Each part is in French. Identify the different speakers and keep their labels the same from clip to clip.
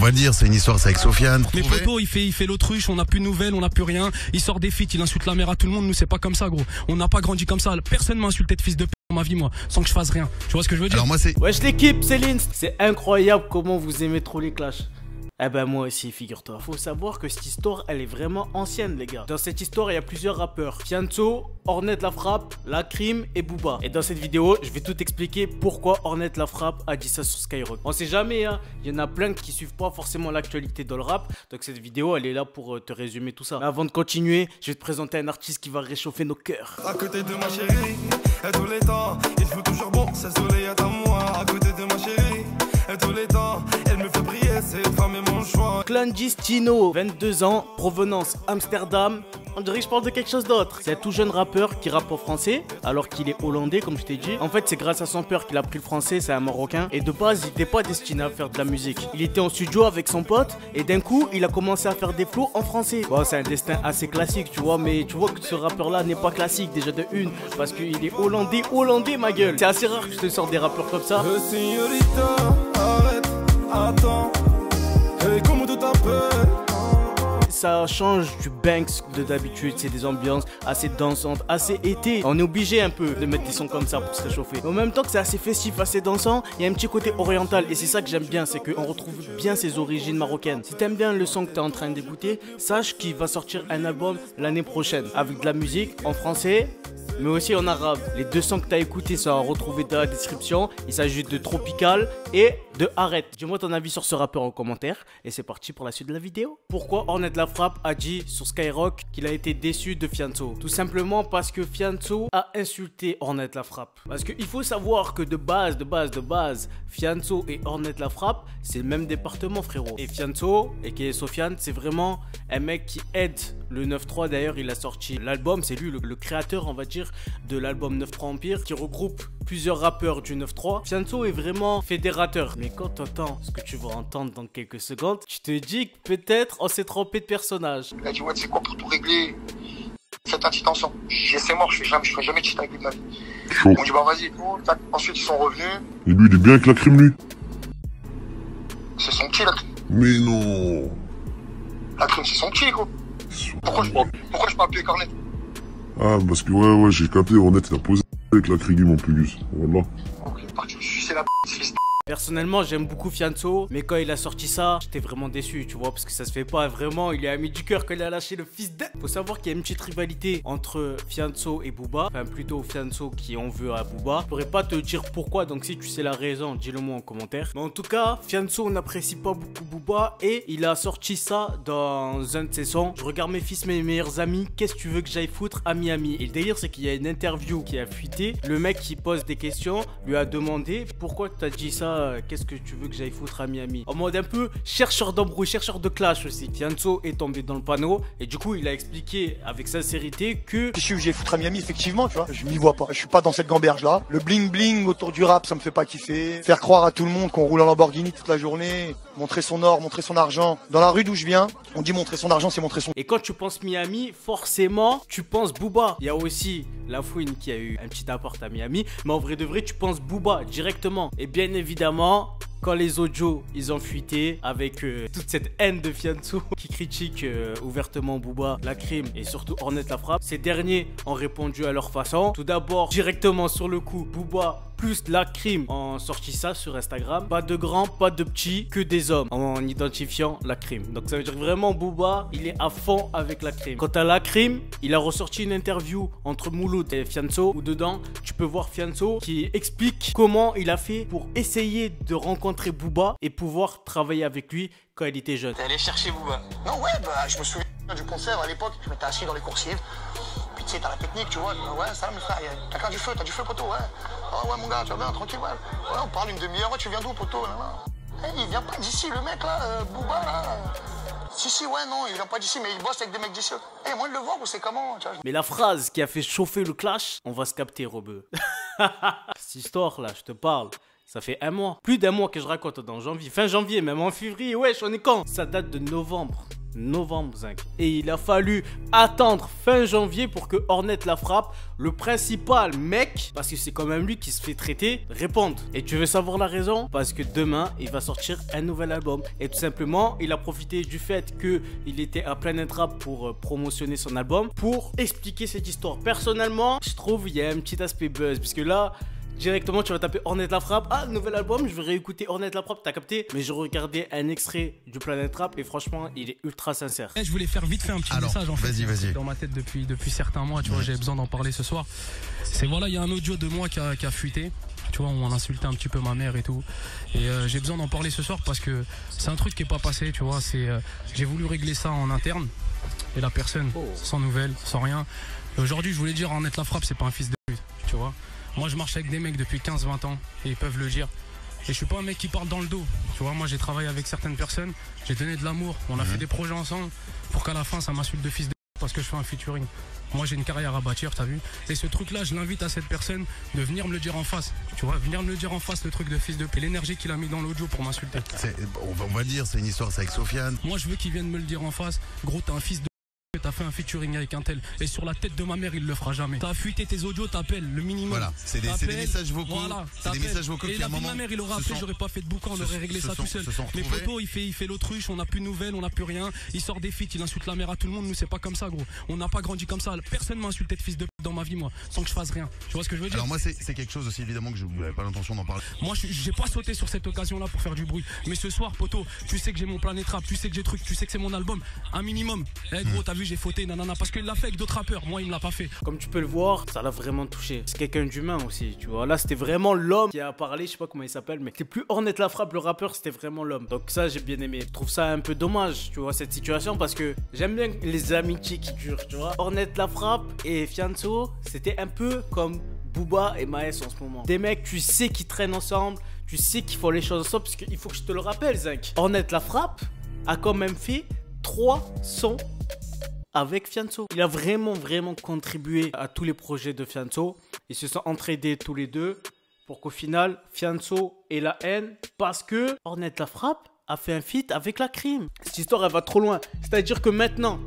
Speaker 1: va le dire, c'est une histoire, c'est avec Sofiane.
Speaker 2: Mais poto, il fait l'autruche, on n'a plus de nouvelles, on n'a plus rien. Il sort des feats, il insulte la mère à tout le monde. Nous, c'est pas comme ça, gros. On n'a pas grandi comme ça. Personne m'a insulté de fils de p dans ma vie, moi, sans que je fasse rien. Tu vois ce que je veux dire?
Speaker 1: Alors moi, c'est...
Speaker 3: Wesh l'équipe, c'est Linz. C'est incroyable comment vous aimez trop les clashs. Eh ben moi aussi, figure-toi. Faut savoir que cette histoire, elle est vraiment ancienne, les gars. Dans cette histoire, il y a plusieurs rappeurs. Fianso, Ornette La Frappe, Lacrim et Booba. Et dans cette vidéo, je vais tout expliquer pourquoi Ornette La Frappe a dit ça sur Skyrock. On sait jamais, hein. Il y en a plein qui suivent pas forcément l'actualité dans le rap. Donc cette vidéo, elle est là pour te résumer tout ça. Mais avant de continuer, je vais te présenter un artiste qui va réchauffer nos cœurs.
Speaker 4: À côté de ma chérie, à tous les temps, il faut toujours bon, c'est soleil à moi. À côté de ma chérie, à tous les temps, elle me fait prier, cette femme est mon choix.
Speaker 3: Clandestino, 22 ans, provenance Amsterdam. On dirait que je parle de quelque chose d'autre. C'est un tout jeune rappeur qui rappe en français, alors qu'il est hollandais, comme je t'ai dit. En fait, c'est grâce à son père qu'il a pris le français, c'est un Marocain. Et de base, il n'était pas destiné à faire de la musique. Il était en studio avec son pote, et d'un coup, il a commencé à faire des flows en français. Bon, c'est un destin assez classique, tu vois, mais tu vois que ce rappeur-là n'est pas classique, déjà de une, parce qu'il est hollandais, ma gueule. C'est assez rare que je te sorte des rappeurs comme ça.
Speaker 4: Signorita, arrête, attends, et comme tout un peu.
Speaker 3: Ça change du Banks de d'habitude, c'est des ambiances assez dansantes, assez été. On est obligé un peu de mettre des sons comme ça pour se réchauffer. Mais en même temps que c'est assez festif, assez dansant, il y a un petit côté oriental et c'est ça que j'aime bien, c'est qu'on retrouve bien ses origines marocaines. Si t'aimes bien le son que t'es en train d'écouter, sache qu'il va sortir un album l'année prochaine avec de la musique en français, mais aussi en arabe. Les deux sons que t'as écoutés sont à retrouver dans la description. Il s'agit de Tropical et de Arrête. Dis-moi ton avis sur ce rappeur en commentaire. Et c'est parti pour la suite de la vidéo. Pourquoi Ornette La Frappe a dit sur Skyrock qu'il a été déçu de Fianso? Tout simplement parce que Fianso a insulté Ornette La Frappe. Parce qu'il faut savoir que de base, Fianso et Ornette La Frappe, c'est le même département, frérot. Et Fianso, et qui est Sofiane, c'est vraiment un mec qui aide le 9-3. D'ailleurs, il a sorti l'album, c'est lui le créateur, on va dire, de l'album 9-3 Empire, qui regroupe plusieurs rappeurs du 9-3. Fianso est vraiment fédérateur. Mais quand t'entends ce que tu vas entendre dans quelques secondes, tu te dis que peut-être on s'est trompé de personnage.
Speaker 5: Il a dit ouais, c'est quoi pour tout régler? Faites un petit ensemble. J'ai c'est mort, je ferai jamais de cheat avec lui de ma vie. On dit bah vas-y, ensuite ils sont revenus.
Speaker 6: Et lui, il est bien avec la crime, lui.
Speaker 5: C'est son petit la crime.
Speaker 6: Mais non.
Speaker 5: La crime c'est son petit gros. Pourquoi je peux appeler Cornet?
Speaker 6: Ah, parce que ouais, j'ai capté, Ornette, il a posé avec la crime, mon Pugus. Voilà.
Speaker 5: Ok, parti, c'est la fils.
Speaker 3: Personnellement, j'aime beaucoup Fianso, mais quand il a sorti ça, j'étais vraiment déçu, tu vois, parce que ça se fait pas vraiment. Il est ami du cœur quand il a lâché le fils de. Faut savoir qu'il y a une petite rivalité entre Fianso et Booba, enfin plutôt Fianso qui en veut à Booba. Je pourrais pas te dire pourquoi, donc si tu sais la raison, dis-le moi en commentaire. Mais en tout cas, Fianso n'apprécie pas beaucoup Booba et il a sorti ça dans un de ses sons. Je regarde mes fils, mes meilleurs amis, qu'est-ce que tu veux que j'aille foutre à Miami? Et le délire, c'est qu'il y a une interview qui a fuité. Le mec qui pose des questions lui a demandé pourquoi tu as dit ça. Qu'est-ce que tu veux que j'aille foutre à Miami? En mode un peu chercheur d'embrouille, chercheur de clash aussi. Fianso est tombé dans le panneau et du coup il a expliqué avec sincérité que
Speaker 7: Je suis où j'ai foutre à Miami, effectivement, tu vois. Je m'y vois pas. Je suis pas dans cette gamberge là. Le bling bling autour du rap, ça me fait pas kiffer. Faire croire à tout le monde qu'on roule en Lamborghini toute la journée, montrer son or, montrer son argent. Dans la rue d'où je viens, on dit montrer son argent, c'est montrer son.
Speaker 3: Et quand tu penses Miami, forcément, tu penses Booba. Il y a aussi La Fouine qui a eu un petit appart à Miami. Mais en vrai de vrai, tu penses Booba directement. Et bien évidemment, quand les audios, ils ont fuité avec toute cette haine de Fianso qui critique ouvertement Booba, la crime et surtout Ornette La Frappe, ces derniers ont répondu à leur façon. Tout d'abord, directement sur le coup, Booba plus la crime ont sorti ça sur Instagram. Pas de grands, pas de petits, que des hommes en identifiant la crime. Donc ça veut dire que vraiment Booba, il est à fond avec la crime. Quant à la crime, il a ressorti une interview entre Mouloud et Fianso où dedans, tu peux voir Fianso qui explique comment il a fait pour essayer de rencontrer Booba et pouvoir travailler avec lui quand il était jeune.
Speaker 8: T'es allé chercher Booba?
Speaker 5: Non ouais, bah je me souviens du concert à l'époque, je m'étais assis dans les coursives. Puis tu sais, t'as la technique, tu vois. Ouais, ça mes frères, t'as du feu, poteau, ouais. Oh ouais mon gars, tu vas bien, tranquille, ouais. Ouais, on parle une demi-heure, ouais, tu viens d'où, poteau, là. Il vient pas d'ici, le mec là, Booba là. Si, ouais, non, il vient pas d'ici, mais il bosse avec des mecs d'ici. Moi de le voir ou c'est comment, tu vois.
Speaker 3: Mais la phrase qui a fait chauffer le clash, on va se capter, Rebeu. Cette histoire là, je te parle. Ça fait un mois, plus d'un mois que je raconte dans janvier, fin janvier, même en février, wesh, on est quand? Ça date de novembre novembre, zinc. Et il a fallu attendre fin janvier pour que Hornet La Frappe, le principal mec, parce que c'est quand même lui qui se fait traiter, réponde. Et tu veux savoir la raison? Parce que demain, il va sortir un nouvel album. Et tout simplement, il a profité du fait qu'il était à Planet Rap pour promotionner son album, pour expliquer cette histoire. Personnellement, je trouve il y a un petit aspect buzz, puisque là, directement tu vas taper Hornet La Frappe. Ah, nouvel album, je vais réécouter Hornet La Frappe, t'as capté? Mais je regardais un extrait du Planet Rap et franchement il est ultra sincère.
Speaker 2: Je voulais faire vite fait un petit message en fait.
Speaker 1: Vas-y.
Speaker 2: Dans ma tête depuis certains mois, tu vois, j'avais besoin d'en parler ce soir. C'est voilà, il y a un audio de moi qui a fuité. Tu vois, on insultait un petit peu ma mère et tout. Et j'ai besoin d'en parler ce soir parce que c'est un truc qui est pas passé, tu vois. J'ai voulu régler ça en interne. Et la personne, sans nouvelles, sans rien. Et aujourd'hui, je voulais dire, Hornet La Frappe, c'est pas un fils de pute, tu vois. Moi, je marche avec des mecs depuis 15-20 ans et ils peuvent le dire. Et je suis pas un mec qui parle dans le dos. Tu vois, moi, j'ai travaillé avec certaines personnes, j'ai donné de l'amour, on a fait des projets ensemble pour qu'à la fin, ça m'insulte de fils de pute parce que je fais un featuring. Moi, j'ai une carrière à bâtir, t'as vu. Et ce truc-là, je l'invite à cette personne de venir me le dire en face. Tu vois, venir me le dire en face, le truc de fils de pute. Et l'énergie qu'il a mis dans l'audio pour m'insulter.
Speaker 1: On va dire, c'est une histoire, c'est avec Sofiane.
Speaker 2: Moi, je veux qu'il vienne me le dire en face. Gros, t'es un fils de... T'as fait un featuring avec un tel et sur la tête de ma mère il le fera jamais. T'as fuité tes audios, t'appelles le minimum.
Speaker 1: Voilà, c'est des messages vocaux.
Speaker 2: Voilà,
Speaker 1: c'est des messages vocaux.
Speaker 2: Et la vie de ma mère il aurait appelé, j'aurais pas fait de boucan, on aurait réglé ça tout seul. Mais photos, il fait l'autruche, on n'a plus de nouvelles, on n'a plus rien. Il sort des feats, il insulte la mère à tout le monde. Nous c'est pas comme ça gros. On n'a pas grandi comme ça. Personne m'a insulté de fils de pute dans ma vie moi, sans que je fasse rien. Tu vois ce que je veux dire?
Speaker 1: Alors moi c'est quelque chose aussi évidemment que je n'avais pas l'intention d'en parler.
Speaker 2: Moi j'ai pas sauté sur cette occasion là pour faire du bruit. Mais ce soir poto, tu sais que j'ai mon Planet Rap, tu sais que j'ai truc, tu sais que c'est mon album. Un minimum. Gros t'as vu j'ai fauté nanana. Parce qu'il l'a fait avec d'autres rappeurs, moi il me l'a pas fait.
Speaker 3: Comme tu peux le voir, ça l'a vraiment touché. C'est quelqu'un d'humain aussi, tu vois. Là c'était vraiment l'homme qui a parlé, je sais pas comment il s'appelle, mais c'était plus Hornet La Frappe le rappeur, c'était vraiment l'homme. Donc ça j'ai bien aimé. Je trouve ça un peu dommage, tu vois, cette situation, parce que j'aime bien les amitiés qui durent, tu vois. Hornet La Frappe et Fianso, c'était un peu comme Booba et Maes en ce moment. Des mecs, tu sais qu'ils traînent ensemble, tu sais qu'ils font les choses ensemble, parce qu'il faut que je te le rappelle, Zinc. Hornet La Frappe a quand même fait 3 sons avec Fianso. Il a vraiment contribué à tous les projets de Fianso. Ils se sont entraidés tous les deux pour qu'au final, Fianso ait la haine parce que Hornet La Frappe a fait un feat avec la Crime. Cette histoire, elle va trop loin. C'est-à-dire que maintenant,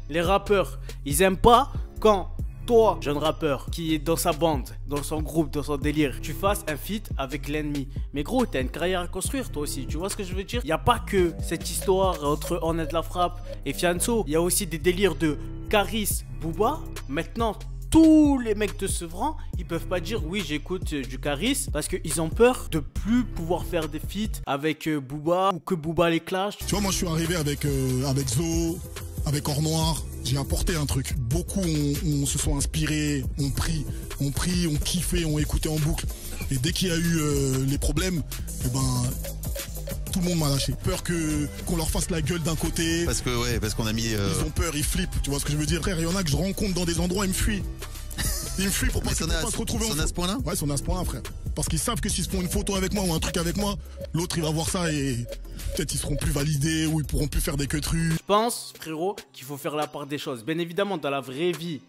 Speaker 3: les rappeurs, ils aiment pas quand toi, jeune rappeur, qui est dans sa bande, dans son groupe, dans son délire, tu fasses un feat avec l'ennemi. Mais gros, t'as une carrière à construire toi aussi, tu vois ce que je veux dire? Il n'y a pas que cette histoire entre Hornet La Frappe et Fianso. Il y a aussi des délires de Caris, Booba. Maintenant, tous les mecs de Sevran, ils peuvent pas dire oui j'écoute du Caris parce qu'ils ont peur de plus pouvoir faire des feats avec Booba ou que Booba les clash.
Speaker 8: Tu vois, moi je suis arrivé avec Zo, avec Or Noir. J'ai apporté un truc. Beaucoup on se sont inspirés, ont pris, ont kiffé, ont écouté en boucle. Et dès qu'il y a eu les problèmes, eh ben, tout le monde m'a lâché. Peur qu'on leur fasse la gueule d'un côté.
Speaker 1: Parce qu'on a mis...
Speaker 8: Ils ont peur, ils flippent. Tu vois ce que je veux dire? Frère, il y en a que je rencontre dans des endroits, ils me fuient. Ils me fuient pour pas se retrouver
Speaker 1: en... à ce point-là?
Speaker 8: Ouais, c'est à ce point-là, frère. Parce qu'ils savent que s'ils se font une photo avec moi ou un truc avec moi, l'autre il va voir ça et peut-être ils seront plus validés ou ils pourront plus faire des queutrues.
Speaker 3: Je pense, frérot, qu'il faut faire la part des choses. Bien évidemment, dans la vraie vie,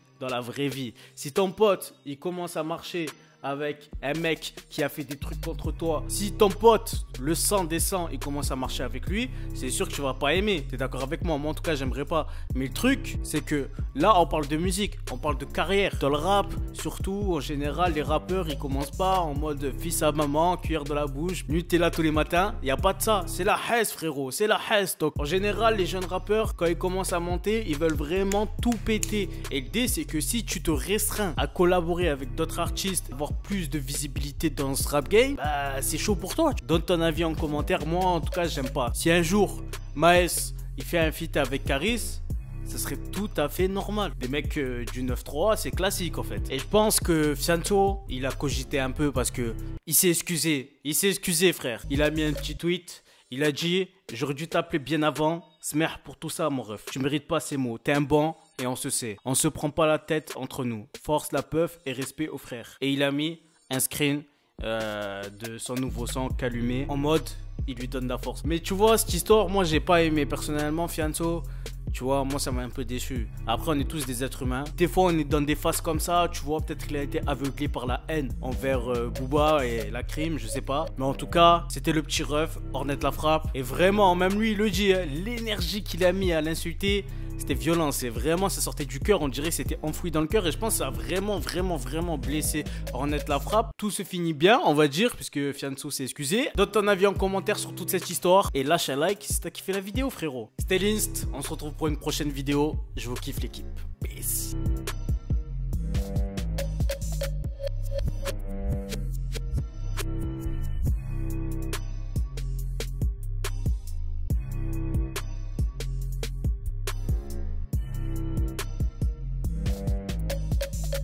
Speaker 3: si ton pote, il commence à marcher avec un mec qui a fait des trucs contre toi, si ton pote, le sang descend, il commence à marcher avec lui, c'est sûr que tu vas pas aimer. T'es d'accord avec moi? Moi en tout cas j'aimerais pas. Mais le truc c'est que là on parle de musique, on parle de carrière. Dans le rap, surtout en général les rappeurs ils commencent pas en mode fils à maman, cuillère dans la bouche, Nutella tous les matins. Y a pas de ça, c'est la haisse frérot, c'est la haisse. Donc en général les jeunes rappeurs quand ils commencent à monter, ils veulent vraiment tout péter. Et l'idée c'est que si tu te restreins à collaborer avec d'autres artistes, avoir plus de visibilité dans ce rap game, bah c'est chaud pour toi. Donne ton avis en commentaire. Moi en tout cas j'aime pas. Si un jour Maes il fait un feat avec Caris, ça serait tout à fait normal. Des mecs du 9-3 c'est classique en fait. Et je pense que Fianso il a cogité un peu parce que il s'est excusé. Il s'est excusé frère. Il a mis un petit tweet. Il a dit j'aurais dû t'appeler bien avant. Smer pour tout ça mon ref. Tu mérites pas ces mots. T'es un bon et on se sait. On se prend pas la tête entre nous. Force la peuf et respect aux frères. Et il a mis un screen de son nouveau son qu'allumé en mode il lui donne la force. Mais tu vois cette histoire moi j'ai pas aimé personnellement. Fianso, Tu vois, moi ça m'a un peu déçu. Après, on est tous des êtres humains. Des fois, on est dans des phases comme ça. Tu vois, peut-être qu'il a été aveuglé par la haine envers Booba et la crime, je sais pas. Mais en tout cas, c'était le petit ref, Ornette la frappe. Et vraiment, même lui, il le dit, hein, l'énergie qu'il a mis à l'insulter, c'était violent. C'est vraiment, ça sortait du cœur. On dirait que c'était enfoui dans le cœur. Et je pense que ça a vraiment blessé Ornette la frappe. Tout se finit bien, on va dire, puisque Fianso s'est excusé. Donne ton avis en commentaire sur toute cette histoire. Et lâche un like si t'as kiffé la vidéo, frérot. C'était Linst. On se retrouve pour une prochaine vidéo. Je vous kiffe, l'équipe. Peace.